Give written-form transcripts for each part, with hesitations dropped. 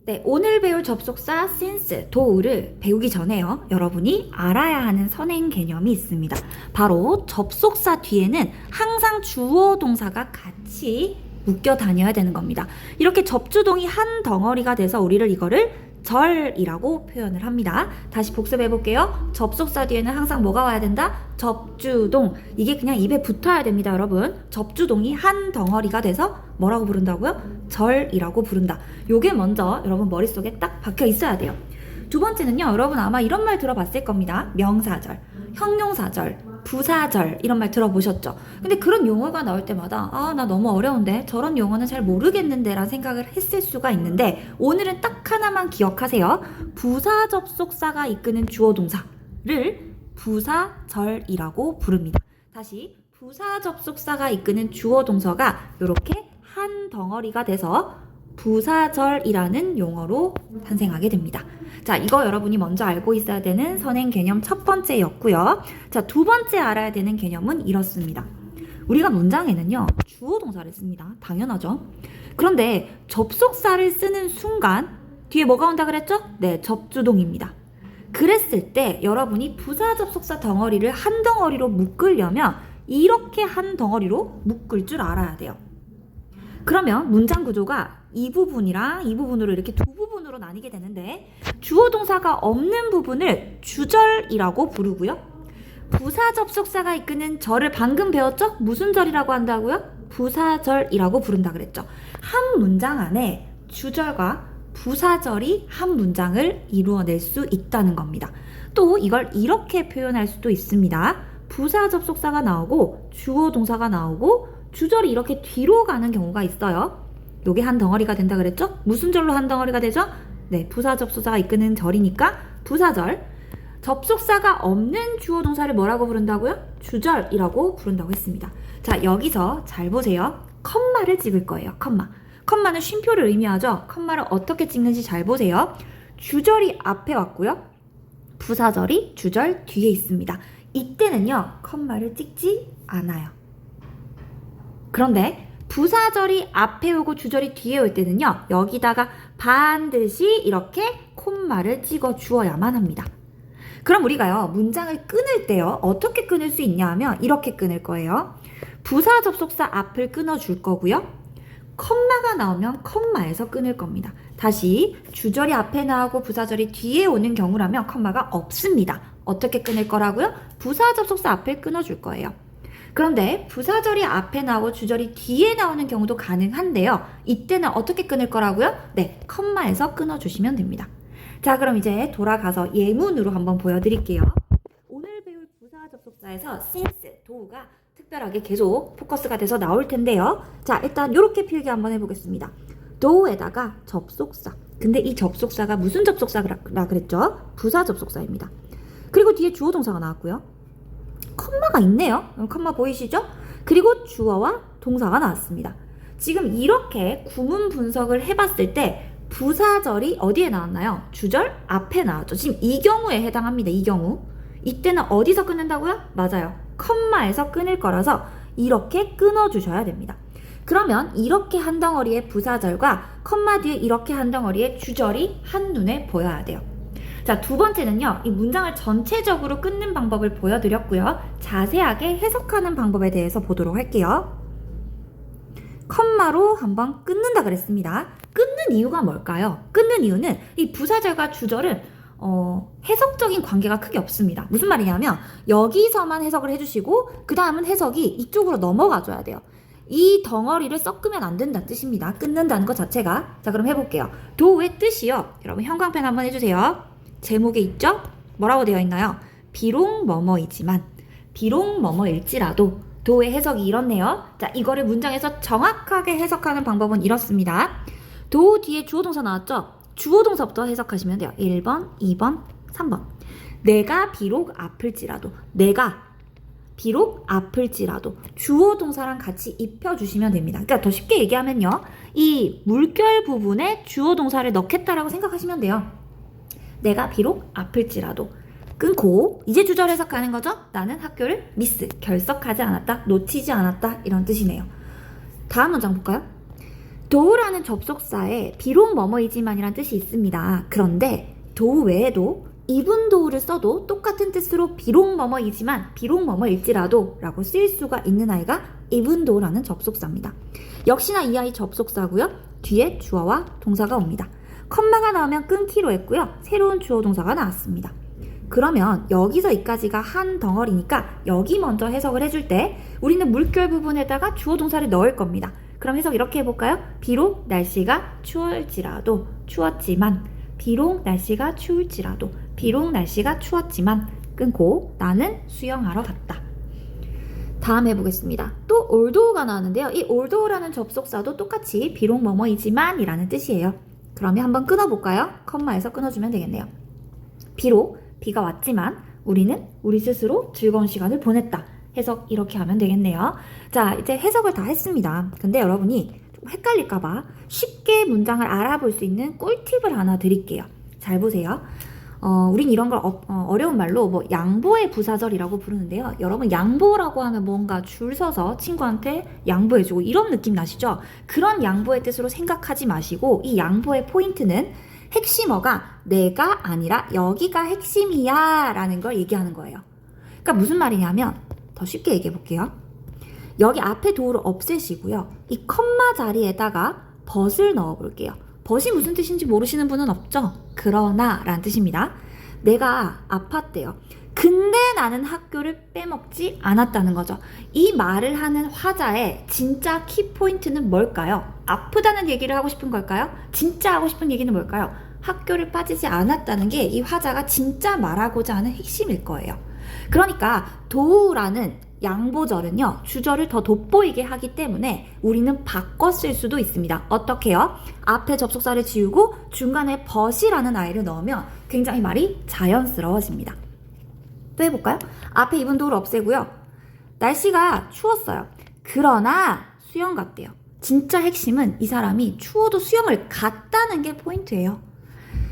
네, 오늘 배울 접속사 since, do를 배우기 전에요. 여러분이 알아야 하는 선행 개념이 있습니다. 바로 접속사 뒤에는 항상 주어 동사가 같이 묶여 다녀야 되는 겁니다. 이렇게 접주동이 한 덩어리가 돼서 우리를 이거를 절이라고 표현을 합니다. 다시 복습해 볼게요. 접속사 뒤에는 항상 뭐가 와야 된다? 접주동. 이게 그냥 입에 붙어야 됩니다, 여러분. 접주동이 한 덩어리가 돼서 뭐라고 부른다고요? 절이라고 부른다. 요게 먼저 여러분 머릿속에 딱 박혀 있어야 돼요. 두 번째는요, 여러분 아마 이런 말 들어봤을 겁니다. 명사절, 형용사절, 부사절 이런 말 들어보셨죠? 근데 그런 용어가 나올 때마다 나 너무 어려운데 저런 용어는 잘 모르겠는데 라는 생각을 했을 수가 있는데 오늘은 딱 하나만 기억하세요. 부사 접속사가 이끄는 주어 동사를 부사절이라고 부릅니다. 다시 부사 접속사가 이끄는 주어 동사가 이렇게 한 덩어리가 돼서 부사절이라는 용어로 탄생하게 됩니다. 자, 이거 여러분이 먼저 알고 있어야 되는 선행 개념 첫 번째였고요. 자, 두 번째 알아야 되는 개념은 이렇습니다. 우리가 문장에는요, 주어 동사를 씁니다. 당연하죠. 그런데 접속사를 쓰는 순간 뒤에 뭐가 온다 그랬죠? 네, 접주동입니다. 그랬을 때 여러분이 부사 접속사 덩어리를 한 덩어리로 묶으려면 이렇게 한 덩어리로 묶을 줄 알아야 돼요. 그러면 문장 구조가 이 부분이랑 이 부분으로 이렇게 두 부분으로 나뉘게 되는데 주어 동사가 없는 부분을 주절이라고 부르고요. 부사 접속사가 이끄는 절을 방금 배웠죠? 무슨 절이라고 한다고요? 부사절이라고 부른다 그랬죠. 한 문장 안에 주절과 부사절이 한 문장을 이루어낼 수 있다는 겁니다. 또 이걸 이렇게 표현할 수도 있습니다. 부사 접속사가 나오고 주어 동사가 나오고 주절이 이렇게 뒤로 가는 경우가 있어요. 요게 한 덩어리가 된다 그랬죠? 무슨 절로 한 덩어리가 되죠? 네, 부사 접속사가 이끄는 절이니까 부사절. 접속사가 없는 주어 동사를 뭐라고 부른다고요? 주절이라고 부른다고 했습니다. 자, 여기서 잘 보세요. 컴마를 찍을 거예요. 컴마. 컴마는 쉼표를 의미하죠. 컴마를 어떻게 찍는지 잘 보세요. 주절이 앞에 왔고요. 부사절이 주절 뒤에 있습니다. 이때는요, 컴마를 찍지 않아요. 그런데 부사절이 앞에 오고 주절이 뒤에 올 때는요, 여기다가 반드시 이렇게 콤마를 찍어 주어야만 합니다. 그럼 우리가요, 문장을 끊을 때요, 어떻게 끊을 수 있냐 하면 이렇게 끊을 거예요. 부사 접속사 앞을 끊어줄 거고요. 컴마가 나오면 컴마에서 끊을 겁니다. 다시 주절이 앞에 나오고 부사절이 뒤에 오는 경우라면 컴마가 없습니다. 어떻게 끊을 거라고요? 부사 접속사 앞을 끊어줄 거예요. 그런데 부사절이 앞에 나오고 주절이 뒤에 나오는 경우도 가능한데요. 이때는 어떻게 끊을 거라고요? 네, 컴마에서 끊어주시면 됩니다. 자, 그럼 이제 돌아가서 예문으로 한번 보여드릴게요. 오늘 배울 부사 접속사에서 since, do가 특별하게 계속 포커스가 돼서 나올 텐데요. 자, 일단 이렇게 필기 한번 해보겠습니다. do에다가 접속사. 근데 이 접속사가 무슨 접속사라 그랬죠? 부사 접속사입니다. 그리고 뒤에 주어 동사가 나왔고요. 컴마가 있네요. 컴마 보이시죠? 그리고 주어와 동사가 나왔습니다. 지금 이렇게 구문 분석을 해봤을 때 부사절이 어디에 나왔나요? 주절 앞에 나왔죠. 지금 이 경우에 해당합니다. 이 경우. 이때는 어디서 끊는다고요? 맞아요. 컴마에서 끊을 거라서 이렇게 끊어주셔야 됩니다. 그러면 이렇게 한 덩어리의 부사절과 컴마 뒤에 이렇게 한 덩어리의 주절이 한눈에 보여야 돼요. 자, 두 번째는요, 이 문장을 전체적으로 끊는 방법을 보여드렸고요. 자세하게 해석하는 방법에 대해서 보도록 할게요. 컴마로 한번 끊는다 그랬습니다. 끊는 이유가 뭘까요? 끊는 이유는 이 부사절과 주절은 해석적인 관계가 크게 없습니다. 무슨 말이냐면 여기서만 해석을 해주시고 그 다음은 해석이 이쪽으로 넘어가줘야 돼요. 이 덩어리를 섞으면 안 된다는 뜻입니다. 끊는다는 것 자체가. 자, 그럼 해볼게요. do의 뜻이요. 여러분 형광펜 한번 해주세요. 제목에 있죠? 뭐라고 되어 있나요? 비록 뭐뭐이지만, 비록 뭐뭐일지라도. 도의 해석이 이렇네요. 자, 이거를 문장에서 정확하게 해석하는 방법은 이렇습니다. 도 뒤에 주어 동사 나왔죠? 주어 동사부터 해석하시면 돼요. 1번, 2번, 3번. 내가 비록 아플지라도. 내가 비록 아플지라도. 주어 동사랑 같이 입혀주시면 됩니다. 그러니까 더 쉽게 얘기하면요, 이 물결 부분에 주어 동사를 넣겠다라고 생각하시면 돼요. 내가 비록 아플지라도. 끊고 이제 주절 해석하는 거죠? 나는 학교를 결석하지 않았다, 놓치지 않았다, 이런 뜻이네요. 다음 문장 볼까요? do라는 접속사에 비록 뭐뭐이지만이란 뜻이 있습니다. 그런데 do 외에도 even though를 써도 똑같은 뜻으로 비록 뭐뭐이지만 비록 뭐뭐일지라도 라고 쓰일 수가 있는 아이가 even though라는 접속사입니다. 역시나 이 아이 접속사고요. 뒤에 주어와 동사가 옵니다. 컴마가 나오면 끊기로 했고요. 새로운 주어 동사가 나왔습니다. 그러면 여기서 이까지가 한 덩어리니까 여기 먼저 해석을 해줄 때 우리는 물결 부분에다가 주어 동사를 넣을 겁니다. 그럼 해석 이렇게 해볼까요? 비록 날씨가 추울지라도 추웠지만 비록 날씨가 추울지라도 비록 날씨가 추웠지만 끊고 나는 수영하러 갔다. 다음 해보겠습니다. 또 although가 나오는데요. 이 although라는 접속사도 똑같이 비록 뭐뭐이지만 이라는 뜻이에요. 그러면 한번 끊어볼까요? 컴마에서 끊어주면 되겠네요. 비록 비가 왔지만 우리는 우리 스스로 즐거운 시간을 보냈다. 해석 이렇게 하면 되겠네요. 자, 이제 해석을 다 했습니다. 근데 여러분이 좀 헷갈릴까봐 쉽게 문장을 알아볼 수 있는 꿀팁을 하나 드릴게요. 잘 보세요. 우린 이런 걸 어려운 말로 뭐 양보의 부사절이라고 부르는데요. 여러분 양보라고 하면 뭔가 줄 서서 친구한테 양보해주고 이런 느낌 나시죠? 그런 양보의 뜻으로 생각하지 마시고 이 양보의 포인트는 핵심어가 내가 아니라 여기가 핵심이야 라는 걸 얘기하는 거예요. 그러니까 무슨 말이냐면 더 쉽게 얘기해 볼게요. 여기 앞에 do를 없애시고요. 이 컴마 자리에다가 but을 넣어 볼게요. but이 무슨 뜻인지 모르시는 분은 없죠? 그러나 라는 뜻입니다. 내가 아팠대요. 근데 나는 학교를 빼먹지 않았다는 거죠. 이 말을 하는 화자의 진짜 키포인트는 뭘까요? 아프다는 얘기를 하고 싶은 걸까요? 진짜 하고 싶은 얘기는 뭘까요? 학교를 빠지지 않았다는 게 이 화자가 진짜 말하고자 하는 핵심일 거예요. 그러니까 do라는 양보절은요, 주절을 더 돋보이게 하기 때문에 우리는 바꿔 쓸 수도 있습니다. 어떻게요? 앞에 접속사를 지우고 중간에 but이라는 아이를 넣으면 굉장히 말이 자연스러워집니다. 또 해볼까요? 앞에 even tho를 없애고요. 날씨가 추웠어요. 그러나 수영 갔대요. 진짜 핵심은 이 사람이 추워도 수영을 갔다는 게 포인트예요.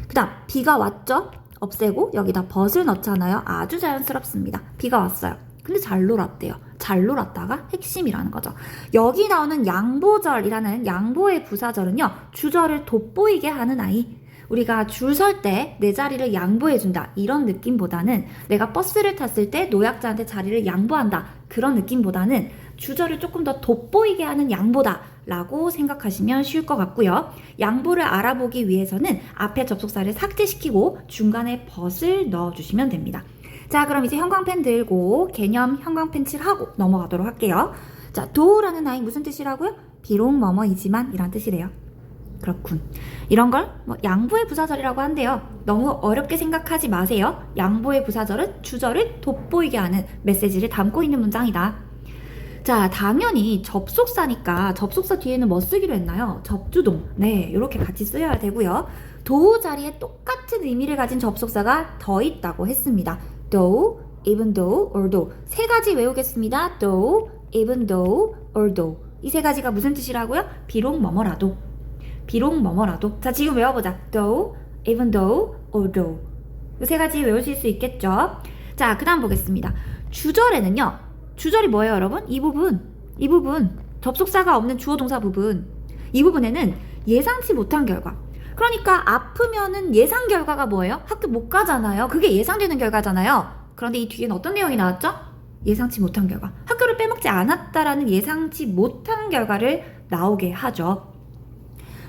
그 다음 비가 왔죠? 없애고 여기다 but을 넣잖아요. 아주 자연스럽습니다. 비가 왔어요. 근데 잘 놀았대요. 잘 놀았다가 핵심이라는 거죠. 여기 나오는 양보절이라는 양보의 부사절은요. 주절을 돋보이게 하는 아이. 우리가 줄 설 때 내 자리를 양보해준다. 이런 느낌보다는 내가 버스를 탔을 때 노약자한테 자리를 양보한다. 그런 느낌보다는 주절을 조금 더 돋보이게 하는 양보다 라고 생각하시면 쉬울 것 같고요. 양보를 알아보기 위해서는 앞에 접속사를 삭제시키고 중간에 but을 넣어주시면 됩니다. 자, 그럼 이제 형광펜 들고 개념 형광펜 칠하고 넘어가도록 할게요. 자, do라는 아이 무슨 뜻이라고요? 비록 뭐뭐이지만 이란 뜻이래요. 그렇군. 이런 걸 양보의 부사절이라고 한대요. 너무 어렵게 생각하지 마세요. 양보의 부사절은 주절을 돋보이게 하는 메시지를 담고 있는 문장이다. 자, 당연히 접속사니까 접속사 뒤에는 뭐 쓰기로 했나요? 접주동. 네, 이렇게 같이 쓰여야 되고요. do 자리에 똑같은 의미를 가진 접속사가 더 있다고 했습니다. though, even though, although. 세 가지 외우겠습니다. though, even though, although. 이 세 가지가 무슨 뜻이라고요? 비록 뭐뭐라도. 비록 뭐뭐라도. 자, 지금 외워보자. though, even though, although. 이 세 가지 외우실 수 있겠죠? 자, 그 다음 보겠습니다. 주절에는요. 주절이 뭐예요, 여러분? 이 부분. 접속사가 없는 주어 동사 부분. 이 부분에는 예상치 못한 결과. 그러니까 아프면은 예상 결과가 뭐예요? 학교 못 가잖아요. 그게 예상되는 결과잖아요. 그런데 이 뒤에는 어떤 내용이 나왔죠? 예상치 못한 결과. 학교를 빼먹지 않았다라는 예상치 못한 결과를 나오게 하죠.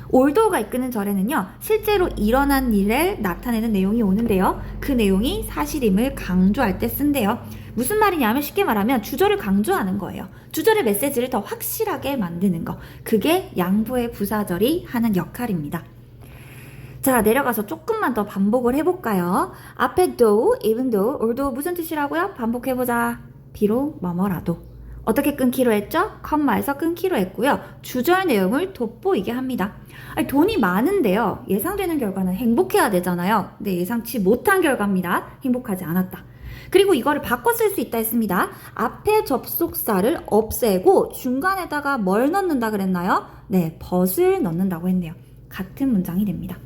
올도가 이끄는 절에는요, 실제로 일어난 일을 나타내는 내용이 오는데요. 그 내용이 사실임을 강조할 때 쓴대요. 무슨 말이냐면 쉽게 말하면 주절을 강조하는 거예요. 주절의 메시지를 더 확실하게 만드는 거. 그게 양보의 부사절이 하는 역할입니다. 자, 내려가서 조금만 더 반복을 해볼까요? 앞에 though, even though, although 무슨 뜻이라고요? 반복해보자. 비록 뭐뭐라도. 어떻게 끊기로 했죠? 컴마에서 끊기로 했고요. 주절 내용을 돋보이게 합니다. 아니, 돈이 많은데요. 예상되는 결과는 행복해야 되잖아요. 근데 예상치 못한 결과입니다. 행복하지 않았다. 그리고 이거를 바꿔 쓸 수 있다 했습니다. 앞에 접속사를 없애고 중간에다가 뭘 넣는다 그랬나요? 네, but을 넣는다고 했네요. 같은 문장이 됩니다.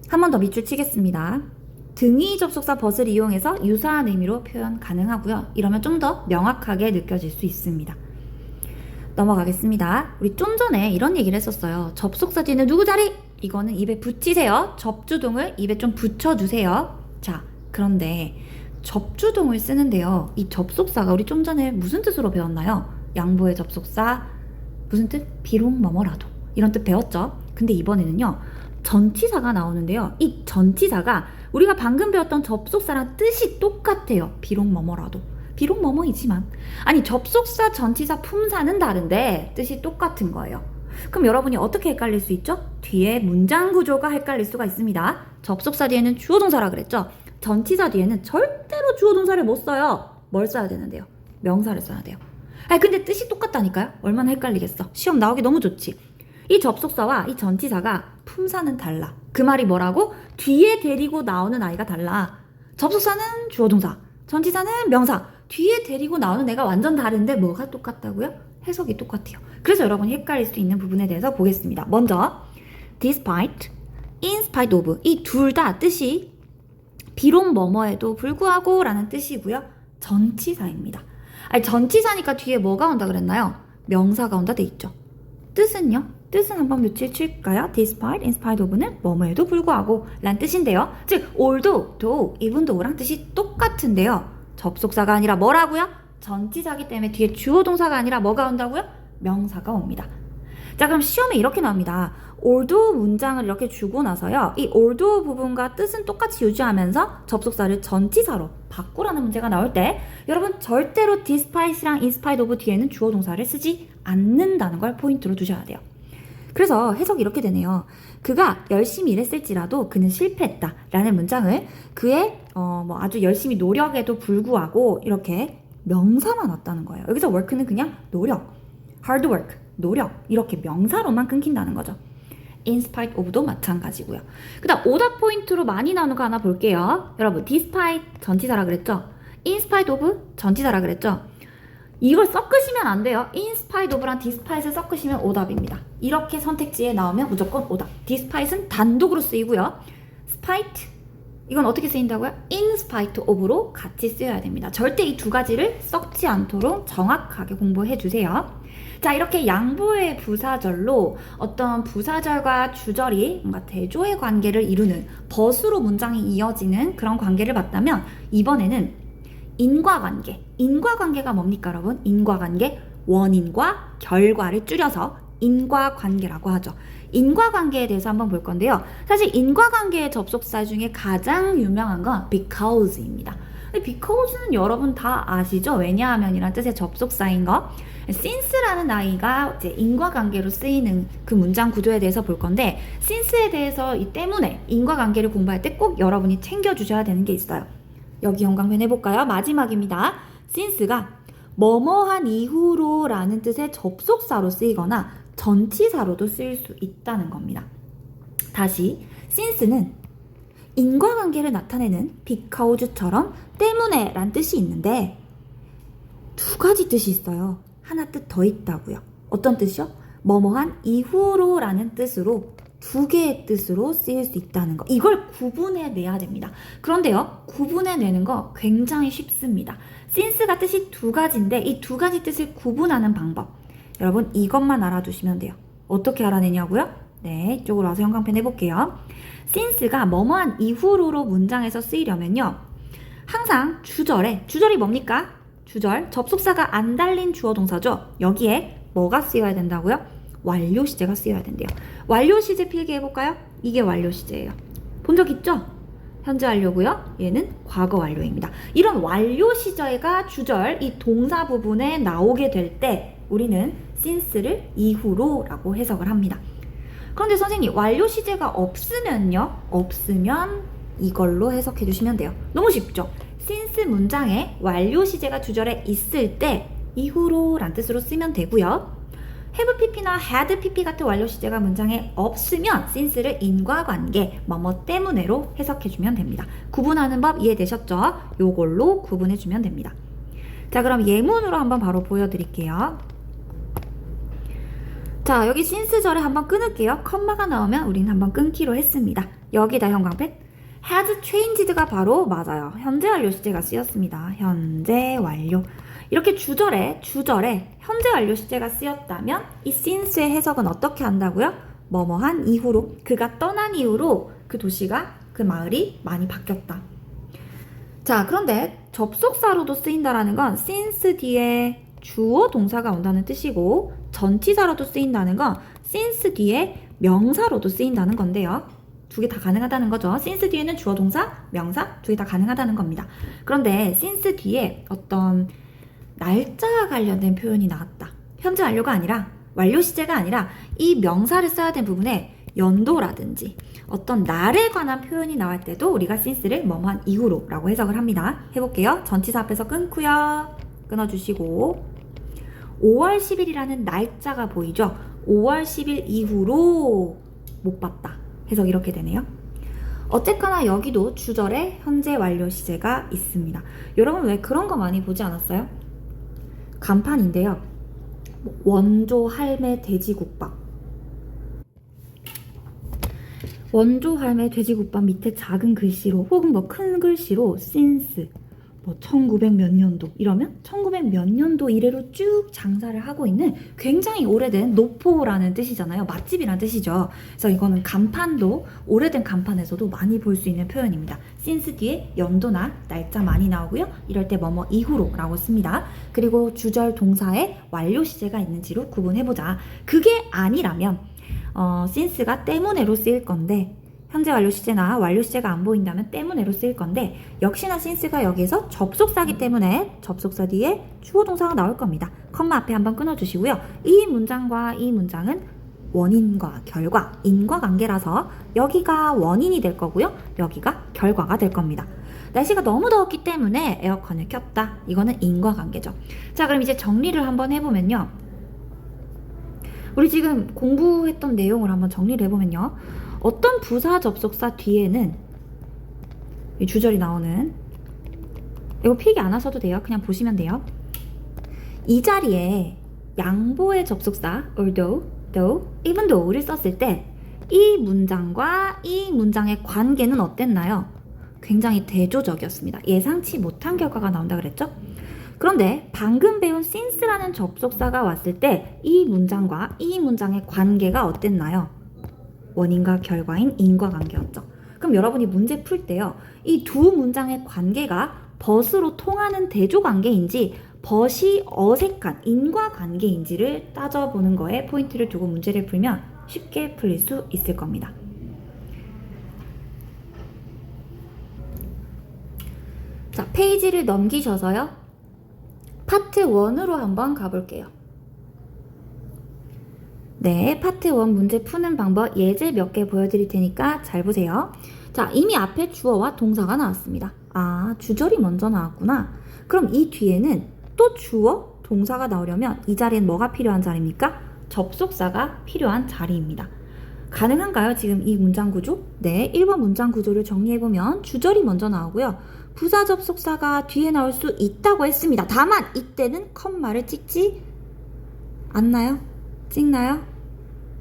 한 번 더 밑줄 치겠습니다. 등위 접속사 but을 이용해서 유사한 의미로 표현 가능하고요. 이러면 좀 더 명확하게 느껴질 수 있습니다. 넘어가겠습니다. 우리 좀 전에 이런 얘기를 했었어요. 접속사 뒤에는 누구 자리? 이거는 입에 붙이세요. 접주동을 입에 좀 붙여주세요. 자, 그런데 접주동을 쓰는데요. 이 접속사가 우리 좀 전에 무슨 뜻으로 배웠나요? 양보의 접속사, 무슨 뜻? 비록 뭐뭐라도. 이런 뜻 배웠죠? 근데 이번에는요. 전치사가 나오는데요. 이 전치사가 우리가 방금 배웠던 접속사랑 뜻이 똑같아요. 비록 뭐뭐라도. 비록 뭐뭐이지만. 아니, 접속사, 전치사, 품사는 다른데 뜻이 똑같은 거예요. 그럼 여러분이 어떻게 헷갈릴 수 있죠? 뒤에 문장 구조가 헷갈릴 수가 있습니다. 접속사 뒤에는 주어 동사라 그랬죠? 전치사 뒤에는 절대로 주어 동사를 못 써요. 뭘 써야 되는데요? 명사를 써야 돼요. 아니, 근데 뜻이 똑같다니까요? 얼마나 헷갈리겠어. 시험 나오기 너무 좋지. 이 접속사와 이 전치사가 품사는 달라. 그 말이 뭐라고? 뒤에 데리고 나오는 아이가 달라. 접속사는 주어 동사, 전치사는 명사. 뒤에 데리고 나오는 애가 완전 다른데 뭐가 똑같다고요? 해석이 똑같아요. 그래서 여러분이 헷갈릴 수 있는 부분에 대해서 보겠습니다. 먼저 despite, in spite of 이 둘 다 뜻이 비록 뭐뭐에도 불구하고 라는 뜻이고요. 전치사입니다. 아니, 전치사니까 뒤에 뭐가 온다 그랬나요? 명사가 온다 돼 있죠. 뜻은요? 뜻은 한번 며칠 칠까요? despite, in spite of는 뭐뭐에도 불구하고 라는 뜻인데요. 즉 although, though, even though랑 뜻이 똑같은데요. 접속사가 아니라 뭐라고요? 전치사기 때문에 뒤에 주어 동사가 아니라 뭐가 온다고요? 명사가 옵니다. 자, 그럼 시험에 이렇게 나옵니다. although 문장을 이렇게 주고 나서요. 이 although 부분과 뜻은 똑같이 유지하면서 접속사를 전치사로 바꾸라는 문제가 나올 때 여러분 절대로 despite랑 in spite of 뒤에는 주어 동사를 쓰지 않는다는 걸 포인트로 두셔야 돼요. 그래서 해석이 이렇게 되네요. 그가 열심히 일했을지라도 그는 실패했다 라는 문장을 그의 아주 열심히 노력에도 불구하고 이렇게 명사만 왔다는 거예요. 여기서 work는 그냥 노력, hard work, 노력 이렇게 명사로만 끊긴다는 거죠. in spite of도 마찬가지고요. 그 다음 오답 포인트로 많이 나오는 거 하나 볼게요. 여러분 despite 전치사라 그랬죠? in spite of 전치사라 그랬죠? 이걸 섞으시면 안 돼요. in spite of랑 despite을 섞으시면 오답입니다. 이렇게 선택지에 나오면 무조건 오답. despite은 단독으로 쓰이고요. spite 이건 어떻게 쓰인다고요? in spite of로 같이 쓰여야 됩니다. 절대 이 두 가지를 섞지 않도록 정확하게 공부해 주세요. 자, 이렇게 양보의 부사절로 어떤 부사절과 주절이 뭔가 대조의 관계를 이루는 벗으로 문장이 이어지는 그런 관계를 봤다면 이번에는 인과관계. 인과관계가 뭡니까, 여러분? 인과관계, 원인과 결과를 줄여서 인과관계라고 하죠. 인과관계에 대해서 한번 볼 건데요. 사실 인과관계의 접속사 중에 가장 유명한 건 because입니다. 근데 because는 여러분 다 아시죠? 왜냐하면 이란 뜻의 접속사인 거. since라는 아이가 이제 인과관계로 쓰이는 그 문장 구조에 대해서 볼 건데 since에 대해서 이 때문에 인과관계를 공부할 때 꼭 여러분이 챙겨주셔야 되는 게 있어요. 여기 형광펜 해볼까요? 마지막입니다. since가 뭐뭐한 이후로 라는 뜻의 접속사로 쓰이거나 전치사로도 쓰일 수 있다는 겁니다. 다시 since는 인과관계를 나타내는 because처럼 때문에 란 뜻이 있는데 두 가지 뜻이 있어요. 하나 뜻 더 있다고요. 어떤 뜻이요? 뭐뭐한 이후로 라는 뜻으로 두 개의 뜻으로 쓰일 수 있다는 거. 이걸 구분해내야 됩니다. 그런데요, 구분해내는 거 굉장히 쉽습니다. since가 뜻이 두 가지인데 이 두 가지 뜻을 구분하는 방법. 여러분 이것만 알아두시면 돼요. 어떻게 알아내냐고요? 네, 이쪽으로 와서 형광펜 해볼게요. since가 뭐뭐한 이후로 문장에서 쓰이려면요. 항상 주절이 뭡니까? 주절, 접속사가 안 달린 주어 동사죠. 여기에 뭐가 쓰여야 된다고요? 완료 시제가 쓰여야 된대요. 완료 시제 필기해볼까요? 이게 완료 시제예요. 본 적 있죠? 현재 완료고요. 얘는 과거 완료입니다. 이런 완료 시제가 주절, 이 동사 부분에 나오게 될 때 우리는 since를 이후로 라고 해석을 합니다. 그런데 선생님, 완료 시제가 없으면요? 없으면 이걸로 해석해 주시면 돼요. 너무 쉽죠? since 문장에 완료 시제가 주절에 있을 때 이후로 란 뜻으로 쓰면 되고요. have pp나 had pp 같은 완료 시제가 문장에 없으면 since를 인과관계 뭐뭐 때문에로 해석해주면 됩니다. 구분하는 법 이해되셨죠? 요걸로 구분해주면 됩니다. 자, 그럼 예문으로 한번 바로 보여드릴게요. 자, 여기 since절에 한번 끊을게요. 컴마가 나오면 우리는 한번 끊기로 했습니다. 여기다 형광펜. has changed가 바로 맞아요. 현재 완료 시제가 쓰였습니다. 현재 완료. 이렇게 주절에 현재 완료 시제가 쓰였다면 이 since의 해석은 어떻게 한다고요? 뭐뭐한 이후로, 그가 떠난 이후로 그 도시가, 그 마을이 많이 바뀌었다. 자, 그런데 접속사로도 쓰인다라는 건 since 뒤에 주어 동사가 온다는 뜻이고, 전치사로도 쓰인다는 건 since 뒤에 명사로도 쓰인다는 건데요. 두 개 다 가능하다는 거죠. since 뒤에는 주어 동사, 명사 두 개 다 가능하다는 겁니다. 그런데 since 뒤에 어떤 날짜와 관련된 표현이 나왔다. 현재 완료가 아니라, 완료 시제가 아니라 이 명사를 써야 될 부분에 연도라든지 어떤 날에 관한 표현이 나올 때도 우리가 since를 뭐뭐한 이후로 라고 해석을 합니다. 해볼게요. 전치사 앞에서 끊고요. 끊어주시고 5월 10일이라는 날짜가 보이죠? 5월 10일 이후로 못 봤다. 해석 이렇게 되네요. 어쨌거나 여기도 주절에 현재 완료 시제가 있습니다. 여러분 왜 그런 거 많이 보지 않았어요? 간판인데요. 원조 할매 돼지국밥. 원조 할매 돼지국밥 밑에 작은 글씨로 혹은 뭐 큰 글씨로 since 뭐 1900 몇 년도 이러면 1900 몇 년도 이래로 쭉 장사를 하고 있는 굉장히 오래된 노포라는 뜻이잖아요. 맛집이라는 뜻이죠. 그래서 이거는 간판도 오래된 간판에서도 많이 볼 수 있는 표현입니다. since 뒤에 연도나 날짜 많이 나오고요. 이럴 때 뭐뭐 이후로 라고 씁니다. 그리고 주절 동사에 완료 시제가 있는지로 구분해보자. 그게 아니라면 since가 때문에로 쓰일 건데 현재 완료 시제나 완료 시제가 안 보인다면 때문에로 쓰일 건데 역시나 since가 여기에서 접속사기 때문에 접속사 뒤에 주어 동사가 나올 겁니다. 컴마 앞에 한번 끊어주시고요. 이 문장과 이 문장은 원인과 결과, 인과관계라서 여기가 원인이 될 거고요. 여기가 결과가 될 겁니다. 날씨가 너무 더웠기 때문에 에어컨을 켰다. 이거는 인과관계죠. 자, 그럼 이제 정리를 한번 해보면요. 우리 지금 공부했던 내용을 한번 정리를 해보면요. 어떤 부사 접속사 뒤에는 이 주절이 나오는, 이거 필기 안 하셔도 돼요. 그냥 보시면 돼요. 이 자리에 양보의 접속사 although, though, even though를 썼을 때 이 문장과 이 문장의 관계는 어땠나요? 굉장히 대조적이었습니다. 예상치 못한 결과가 나온다 그랬죠? 그런데 방금 배운 since라는 접속사가 왔을 때 이 문장과 이 문장의 관계가 어땠나요? 원인과 결과인 인과관계였죠. 그럼 여러분이 문제 풀 때요. 이 두 문장의 관계가 벗으로 통하는 대조관계인지 벗이 어색한 인과관계인지를 따져보는 거에 포인트를 두고 문제를 풀면 쉽게 풀릴 수 있을 겁니다. 자, 페이지를 넘기셔서요. 파트 1으로 한번 가볼게요. 네, 파트 1 문제 푸는 방법 예제 몇 개 보여드릴 테니까 잘 보세요. 자, 이미 앞에 주어와 동사가 나왔습니다. 아, 주절이 먼저 나왔구나. 그럼 이 뒤에는 또 주어, 동사가 나오려면 이 자리엔 뭐가 필요한 자리입니까? 접속사가 필요한 자리입니다. 가능한가요? 지금 이 문장 구조? 네, 1번 문장 구조를 정리해보면 주절이 먼저 나오고요. 부사 접속사가 뒤에 나올 수 있다고 했습니다. 다만 이때는 컴마를 찍지 않나요? 찍나요?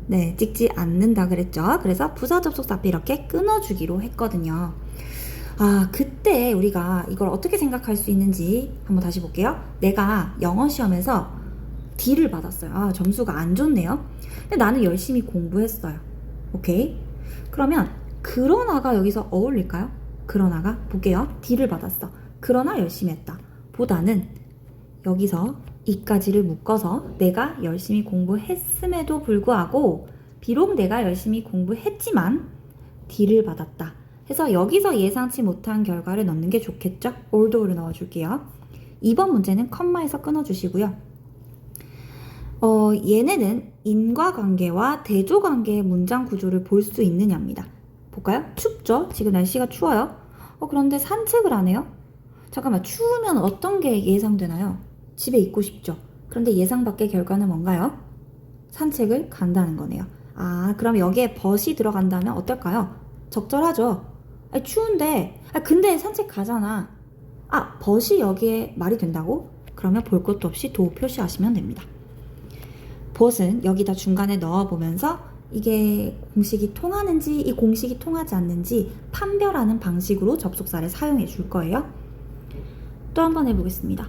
네, 찍지 않는다 그랬죠. 그래서 부사 접속사 앞에 이렇게 끊어주기로 했거든요. 아, 그때 우리가 이걸 어떻게 생각할 수 있는지 한번 다시 볼게요. 내가 영어 시험에서 D를 받았어요. 아, 점수가 안 좋네요. 근데 나는 열심히 공부했어요. 오케이? 그러면 그러나가 여기서 어울릴까요? 그러나가 볼게요. D를 받았어. 그러나 열심히 했다. 보다는 여기서 이까지를 묶어서 내가 열심히 공부했음에도 불구하고 비록 내가 열심히 공부했지만 D를 받았다 해서 여기서 예상치 못한 결과를 넣는 게 좋겠죠? although를 넣어줄게요. 2번 문제는 컴마에서 끊어주시고요. 얘네는 인과관계와 대조관계의 문장 구조를 볼 수 있느냐입니다. 볼까요? 춥죠? 지금 날씨가 추워요. 그런데 산책을 안 해요? 잠깐만, 추우면 어떤 게 예상되나요? 집에 있고 싶죠. 그런데 예상 밖의 결과는 뭔가요? 산책을 간다는 거네요. 아, 그럼 여기에 벗이 들어간다면 어떨까요? 적절하죠. 추운데, 근데 산책 가잖아. 아, 벗이 여기에 말이 된다고? 그러면 볼 것도 없이 도 표시하시면 됩니다. 벗은 여기다 중간에 넣어보면서 이게 공식이 통하는지 이 공식이 통하지 않는지 판별하는 방식으로 접속사를 사용해 줄 거예요. 또 한 번 해보겠습니다.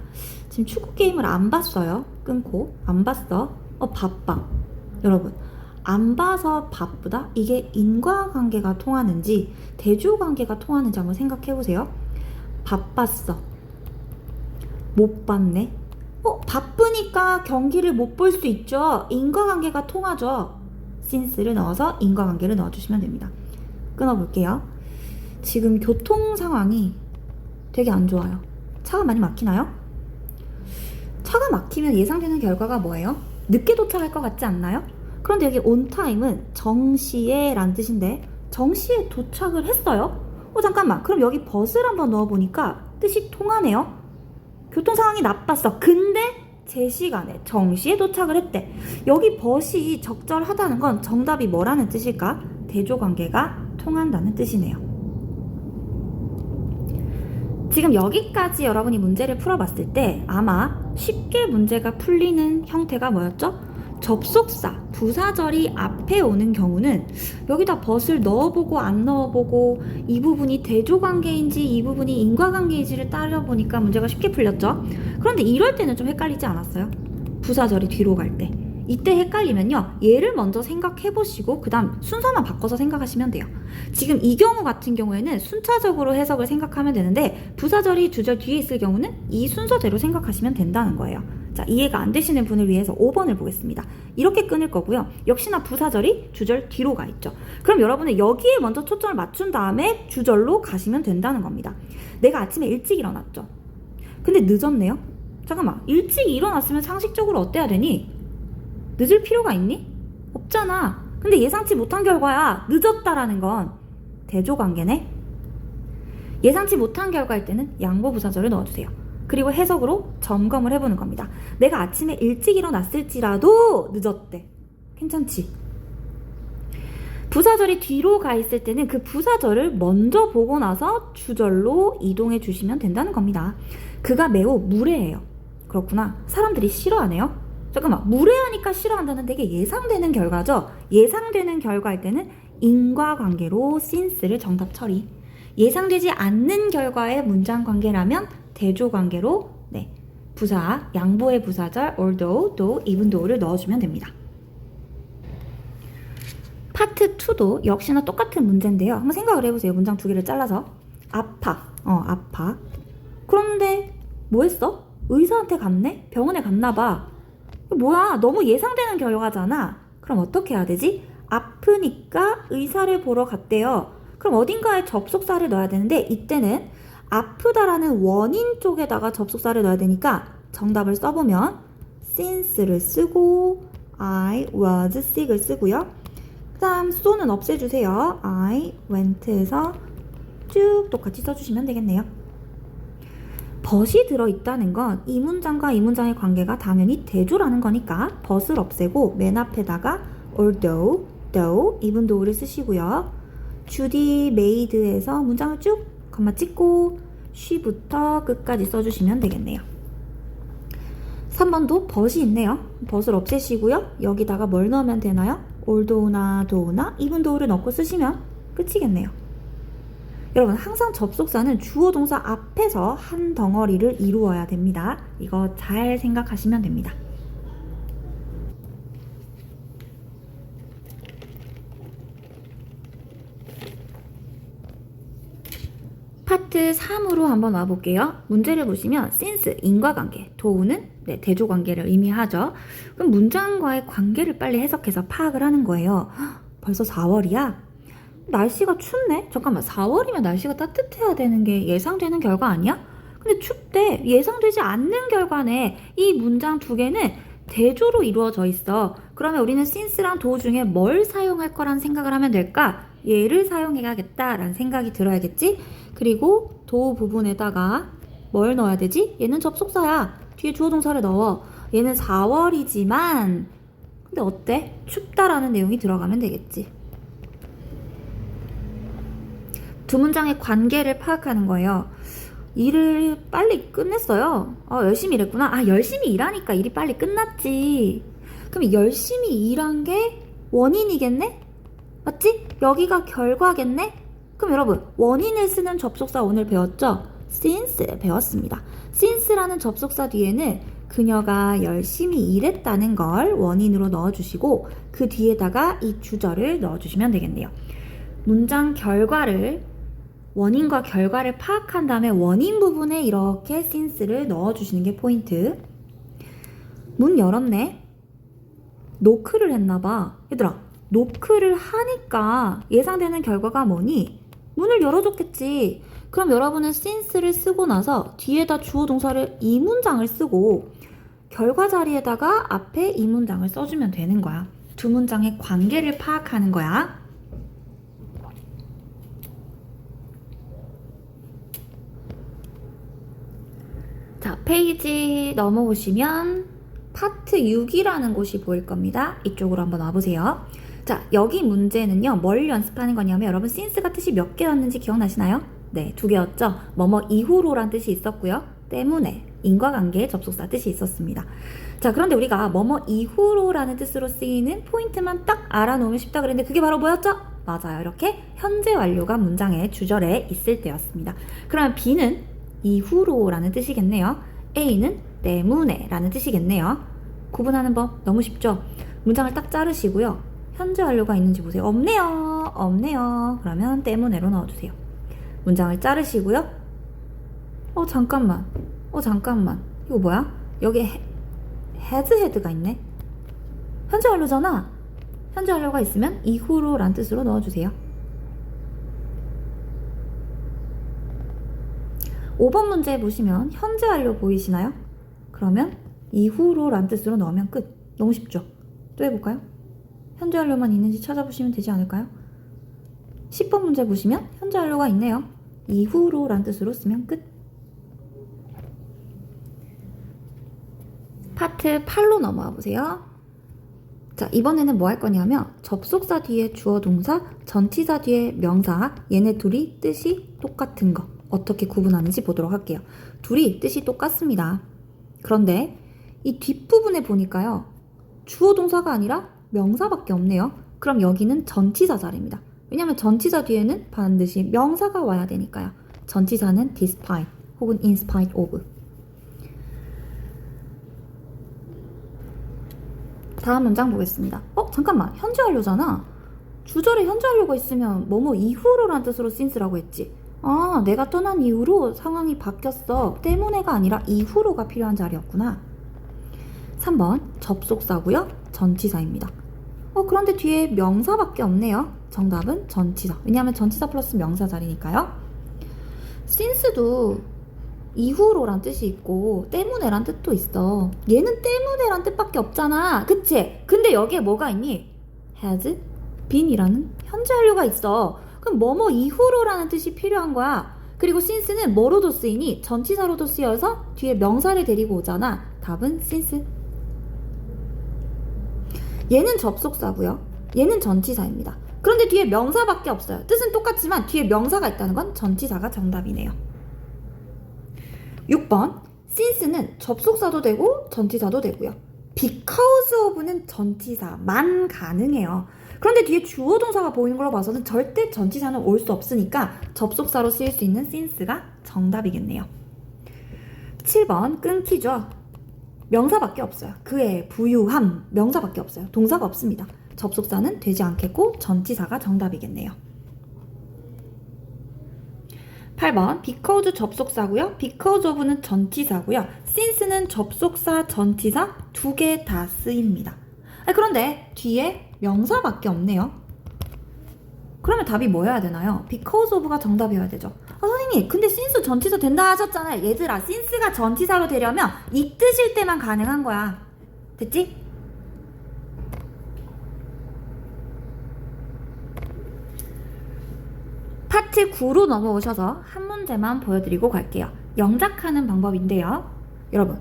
지금 축구 게임을 안 봤어요. 끊고. 안 봤어. 바빠. 여러분, 안 봐서 바쁘다? 이게 인과관계가 통하는지 대조관계가 통하는지 한번 생각해보세요. 바빴어. 못 봤네. 바쁘니까 경기를 못 볼 수 있죠. 인과관계가 통하죠. since를 넣어서 인과관계를 넣어주시면 됩니다. 끊어볼게요. 지금 교통 상황이 되게 안 좋아요. 차가 많이 막히나요? 차가 막히면 예상되는 결과가 뭐예요? 늦게 도착할 것 같지 않나요? 그런데 여기 on time은 정시에 라는 뜻인데 정시에 도착을 했어요? 잠깐만, 그럼 여기 but을 한번 넣어보니까 뜻이 통하네요. 교통 상황이 나빴어. 근데 제 시간에 정시에 도착을 했대. 여기 but이 적절하다는 건 정답이 뭐라는 뜻일까? 대조관계가 통한다는 뜻이네요. 지금 여기까지 여러분이 문제를 풀어봤을 때 아마 쉽게 문제가 풀리는 형태가 뭐였죠? 접속사, 부사절이 앞에 오는 경우는 여기다 but을 넣어보고 안 넣어보고 이 부분이 대조관계인지 이 부분이 인과관계인지를 따져보니까 문제가 쉽게 풀렸죠. 그런데 이럴 때는 좀 헷갈리지 않았어요? 부사절이 뒤로 갈 때. 이때 헷갈리면요, 얘를 먼저 생각해보시고 그 다음 순서만 바꿔서 생각하시면 돼요. 지금 이 경우 같은 경우에는 순차적으로 해석을 생각하면 되는데 부사절이 주절 뒤에 있을 경우는 이 순서대로 생각하시면 된다는 거예요. 자, 이해가 안 되시는 분을 위해서 5번을 보겠습니다. 이렇게 끊을 거고요. 역시나 부사절이 주절 뒤로 가 있죠. 그럼 여러분은 여기에 먼저 초점을 맞춘 다음에 주절로 가시면 된다는 겁니다. 내가 아침에 일찍 일어났죠. 근데 늦었네요. 잠깐만, 일찍 일어났으면 상식적으로 어때야 되니? 늦을 필요가 있니? 없잖아. 근데 예상치 못한 결과야. 늦었다라는 건 대조관계네. 예상치 못한 결과일 때는 양보부사절을 넣어주세요. 그리고 해석으로 점검을 해보는 겁니다. 내가 아침에 일찍 일어났을지라도 늦었대. 괜찮지? 부사절이 뒤로 가 있을 때는 그 부사절을 먼저 보고 나서 주절로 이동해 주시면 된다는 겁니다. 그가 매우 무례해요. 그렇구나. 사람들이 싫어하네요. 잠깐만, 무례하니까 싫어한다는 되게 예상되는 결과죠. 예상되는 결과일 때는 인과관계로 since를 정답 처리. 예상되지 않는 결과의 문장 관계라면 대조관계로 부사, 양보의 부사절 although, though, even though를 넣어주면 됩니다. 파트 2도 역시나 똑같은 문제인데요. 한번 생각을 해보세요. 문장 두 개를 잘라서. 아파. 그런데 뭐 했어? 의사한테 갔네? 병원에 갔나봐. 뭐야, 너무 예상되는 결과잖아. 그럼 어떻게 해야 되지? 아프니까 의사를 보러 갔대요. 그럼 어딘가에 접속사를 넣어야 되는데 이때는 아프다라는 원인 쪽에다가 접속사를 넣어야 되니까 정답을 써보면 since를 쓰고 I was sick을 쓰고요. 그 다음 so는 없애주세요. I went에서 쭉 똑같이 써주시면 되겠네요. but이 들어있다는 건 이 문장과 이 문장의 관계가 당연히 대조라는 거니까 but을 없애고 맨 앞에다가 although, though, even though를 쓰시고요. 주디, made에서 문장을 쭉 콤마 찍고 she부터 끝까지 써주시면 되겠네요. 3번도 but이 있네요. but을 없애시고요. 여기다가 뭘 넣으면 되나요? although나 though나 even though를 넣고 쓰시면 끝이겠네요. 여러분, 항상 접속사는 주어 동사 앞에서 한 덩어리를 이루어야 됩니다. 이거 잘 생각하시면 됩니다. 파트 3으로 한번 와볼게요. 문제를 보시면 since, 인과관계, do는 대조관계를 의미하죠. 그럼 문장과의 관계를 빨리 해석해서 파악을 하는 거예요. 벌써 4월이야? 날씨가 춥네? 잠깐만, 4월이면 날씨가 따뜻해야 되는 게 예상되는 결과 아니야? 근데 춥대. 예상되지 않는 결과네. 이 문장 두 개는 대조로 이루어져 있어. 그러면 우리는 since랑 do 중에 뭘 사용할 거란 생각을 하면 될까? 얘를 사용해야겠다라는 생각이 들어야겠지? 그리고 do 부분에다가 뭘 넣어야 되지? 얘는 접속사야. 뒤에 주어 동사를 넣어. 얘는 4월이지만 근데 어때? 춥다라는 내용이 들어가면 되겠지. 두 문장의 관계를 파악하는 거예요. 일을 빨리 끝냈어요. 열심히 일했구나. 열심히 일하니까 일이 빨리 끝났지. 그럼 열심히 일한 게 원인이겠네? 맞지? 여기가 결과겠네? 그럼 여러분, 원인을 쓰는 접속사 오늘 배웠죠? since 배웠습니다. since라는 접속사 뒤에는 그녀가 열심히 일했다는 걸 원인으로 넣어주시고 그 뒤에다가 이 주절을 넣어주시면 되겠네요. 문장 결과를 원인과 결과를 파악한 다음에 원인 부분에 이렇게 since를 넣어주시는 게 포인트. 문 열었네. 노크를 했나봐. 얘들아, 노크를 하니까 예상되는 결과가 뭐니? 문을 열어줬겠지. 그럼 여러분은 since를 쓰고 나서 뒤에다 주어 동사를 이 문장을 쓰고 결과 자리에다가 앞에 이 문장을 써주면 되는 거야. 두 문장의 관계를 파악하는 거야. 자, 페이지 넘어오시면 파트 6이라는 곳이 보일 겁니다. 이쪽으로 한번 와보세요. 자, 여기 문제는요, 뭘 연습하는 거냐면 여러분 since가 뜻이 몇 개였는지 기억나시나요? 네, 2개였죠. 뭐뭐 이후로란 뜻이 있었고요. 때문에, 인과관계, 접속사 뜻이 있었습니다. 자, 그런데 우리가 뭐뭐 이후로라는 뜻으로 쓰이는 포인트만 딱 알아놓으면 쉽다 그랬는데 그게 바로 뭐였죠? 맞아요. 이렇게 현재 완료가 문장의 주절에 있을 때였습니다. 그러면 B는 이후로라는 뜻이겠네요. A는 때문에 라는 뜻이겠네요. 구분하는 법 너무 쉽죠? 문장을 딱 자르시고요. 현재 완료가 있는지 보세요. 없네요. 없네요. 그러면 때문에로 넣어주세요. 문장을 자르시고요. 잠깐만. 이거 뭐야? 여기 헤드가 있네. 현재 완료잖아. 현재 완료가 있으면 이후로 란 뜻으로 넣어주세요. 5번 문제 보시면 현재 완료 보이시나요? 그러면 이후로 란 뜻으로 넣으면 끝. 너무 쉽죠? 또 해볼까요? 현재 완료만 있는지 찾아보시면 되지 않을까요? 10번 문제 보시면 현재 완료가 있네요. 이후로 란 뜻으로 쓰면 끝. 파트 8로 넘어와 보세요. 자, 이번에는 뭐 할 거냐면 접속사 뒤에 주어 동사, 전치사 뒤에 명사, 얘네 둘이 뜻이 똑같은 거 어떻게 구분하는지 보도록 할게요. 둘이 뜻이 똑같습니다. 그런데 이 뒷부분에 보니까요, 주어 동사가 아니라 명사밖에 없네요. 그럼 여기는 전치사 자리입니다. 왜냐하면 전치사 뒤에는 반드시 명사가 와야 되니까요. 전치사는 despite 혹은 in spite of. 다음 문장 보겠습니다. 잠깐만, 현재 완료잖아. 주절에 현재 완료가 있으면 뭐뭐 이후로란 뜻으로 since라고 했지. 내가 떠난 이후로 상황이 바뀌었어. 때문에가 아니라 이후로가 필요한 자리였구나. 3번 접속사고요. 전치사입니다. 그런데 뒤에 명사밖에 없네요. 정답은 전치사. 왜냐하면 전치사 플러스 명사 자리니까요. since도 이후로란 뜻이 있고 때문에란 뜻도 있어. 얘는 때문에란 뜻밖에 없잖아. 그치? 근데 여기에 뭐가 있니? has, been이라는 현재 완료가 있어. 그럼 뭐뭐 이후로라는 뜻이 필요한 거야. 그리고 since는 뭐로도 쓰이니? 전치사로도 쓰여서 뒤에 명사를 데리고 오잖아. 답은 since. 얘는 접속사고요. 얘는 전치사입니다. 그런데 뒤에 명사밖에 없어요. 뜻은 똑같지만 뒤에 명사가 있다는 건 전치사가 정답이네요. 6번 since는 접속사도 되고 전치사도 되고요. because of는 전치사만 가능해요. 그런데 뒤에 주어 동사가 보이는 걸로 봐서는 절대 전치사는 올 수 없으니까 접속사로 쓰일 수 있는 since가 정답이겠네요. 7번 끊기죠. 명사밖에 없어요. 그의 부유함 명사밖에 없어요. 동사가 없습니다. 접속사는 되지 않겠고 전치사가 정답이겠네요. 8번 because 접속사고요. because of는 전치사고요. since는 접속사, 전치사 두 개 다 쓰입니다. 그런데 뒤에 명사밖에 없네요. 그러면 답이 뭐여야 되나요? because of가 정답이어야 되죠. 선생님, 근데 since 전치사 된다 하셨잖아요. 얘들아, since가 전치사로 되려면 이 뜻일 때만 가능한 거야. 됐지? 파트 9로 넘어오셔서 한 문제만 보여드리고 갈게요. 영작하는 방법인데요. 여러분,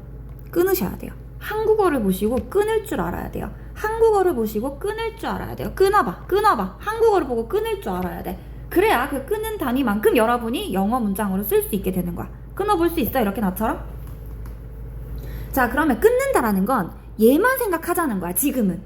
끊으셔야 돼요. 한국어를 보시고 끊을 줄 알아야 돼요. 한국어를 보시고 끊을 줄 알아야 돼요. 끊어봐. 한국어를 보고 끊을 줄 알아야 돼. 그래야 그 끊는 단위만큼 여러분이 영어 문장으로 쓸 수 있게 되는 거야. 끊어볼 수 있어? 이렇게 나처럼? 자, 그러면 끊는다라는 건 얘만 생각하자는 거야, 지금은.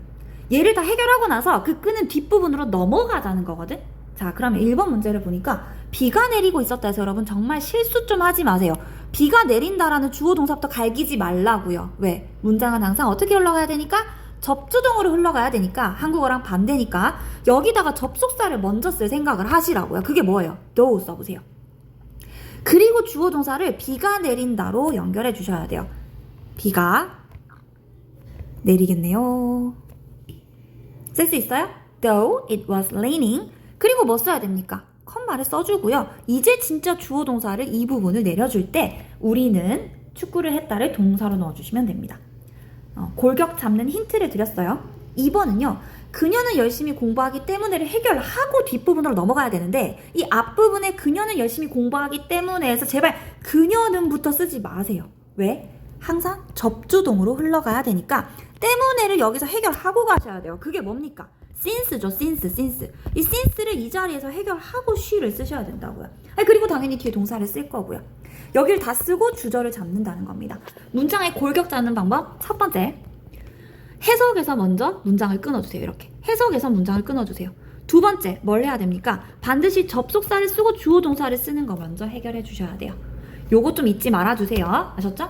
얘를 다 해결하고 나서 그 끄는 뒷부분으로 넘어가자는 거거든? 자, 그러면 1번 문제를 보니까 비가 내리고 있었다 해서 여러분 정말 실수 좀 하지 마세요. 비가 내린다라는 주어 동사부터 갈기지 말라고요. 왜? 문장은 항상 어떻게 흘러가야 되니까? 접주동으로 흘러가야 되니까, 한국어랑 반대니까 여기다가 접속사를 먼저 쓸 생각을 하시라고요. 그게 뭐예요? though 써보세요. 그리고 주어 동사를 비가 내린다로 연결해 주셔야 돼요. 비가 내리겠네요. 쓸 수 있어요? Though it was raining. 그리고 뭐 써야 됩니까? 컴마를 써주고요. 이제 진짜 주어 동사를 이 부분을 내려줄 때 우리는 축구를 했다를 동사로 넣어주시면 됩니다. 골격 잡는 힌트를 드렸어요. 2번은요. 그녀는 열심히 공부하기 때문에를 해결하고 뒷부분으로 넘어가야 되는데 이 앞부분에 그녀는 열심히 공부하기 때문에 해서 제발 그녀는부터 쓰지 마세요. 왜? 항상 접주동으로 흘러가야 되니까 때문에를 여기서 해결하고 가셔야 돼요. 그게 뭡니까? since죠. since. 이 since를 이 자리에서 해결하고 she를 쓰셔야 된다고요. 그리고 당연히 뒤에 동사를 쓸 거고요. 여기를 다 쓰고 주절을 잡는다는 겁니다. 문장의 골격 잡는 방법 첫 번째, 해석에서 먼저 문장을 끊어주세요. 이렇게 해석에서 문장을 끊어주세요. 두 번째, 뭘 해야 됩니까? 반드시 접속사를 쓰고 주어 동사를 쓰는 거 먼저 해결해 주셔야 돼요. 요거 좀 잊지 말아주세요. 아셨죠?